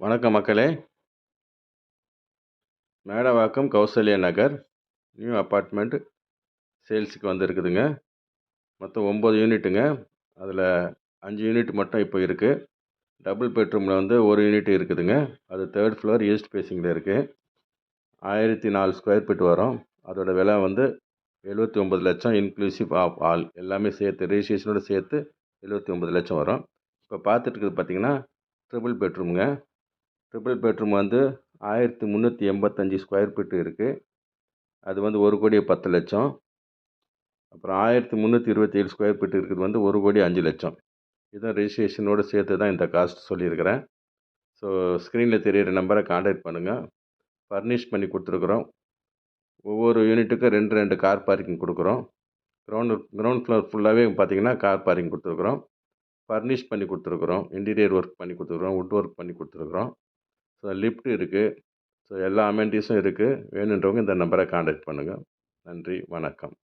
வணக்கம் மக்களே. மேடவாக்கம் கௌசல்யா நகர் new apartment சேல்ஸுக்கு வந்திருக்குதுங்க. மொத்தம் 9 யூனிட்டுங்க. அதில் 5 யூனிட் மட்டும் இப்போ இருக்குது. டபுள் பெட்ரூமில் வந்து ஒரு யூனிட் இருக்குதுங்க. அது 3rd ஃப்ளோர் ஈஸ்ட் ஃபேஸிங்கில் இருக்குது. 1004 ஸ்கொயர் ஃபீட் வரும். அதோட விலை வந்து 79 லட்சம் இன்க்ளூசிவ் ஆஃப் ஆல், எல்லாமே சேர்த்து ரெஜிஸ்ட்ரேஷனோடு சேர்த்து 79 லட்சம் வரும். இப்போ பார்த்துட்டு இருக்கிறது பார்த்தீங்கன்னா ட்ரிபிள் பெட்ரூமுங்க. ட்ரிபிள் பெட்ரூம் வந்து 1385 ஸ்கொயர் ஃபீட் இருக்குது. அது வந்து 1,10,00,000. அப்புறம் 1327 ஸ்கொயர் ஃபீட் இருக்குது வந்து 1,05,00,000. இதுதான் ரெஜிஸ்ட்ரேஷனோடு சேர்த்து தான் இந்த காஸ்ட் சொல்லியிருக்கிறேன். ஸோ ஸ்க்ரீனில் தெரியிற நம்பரை கான்டாக்ட் பண்ணுங்கள். ஃபர்னிஷ் பண்ணி கொடுத்துருக்குறோம். ஒவ்வொரு யூனிட்டுக்கும் 2 கார் பார்க்கிங் கொடுக்குறோம். கிரவுண்ட் ஃப்ளோர் ஃபுல்லாகவே பார்த்தீங்கன்னா கார் பார்க்கிங் கொடுத்துருக்குறோம். ஃபர்னிஷ் பண்ணி கொடுத்துருக்குறோம். இன்டீரியர் ஒர்க் பண்ணி கொடுத்துருக்குறோம். வுட் ஒர்க் பண்ணி கொடுத்துருக்குறோம். ஸோ லிஃப்ட் இருக்குது. ஸோ எல்லா அமெனிட்டிஸும் இருக்குது. வேணுன்றவங்க இந்த நம்பரை கான்டாக்ட் பண்ணுங்கள். நன்றி, வணக்கம்.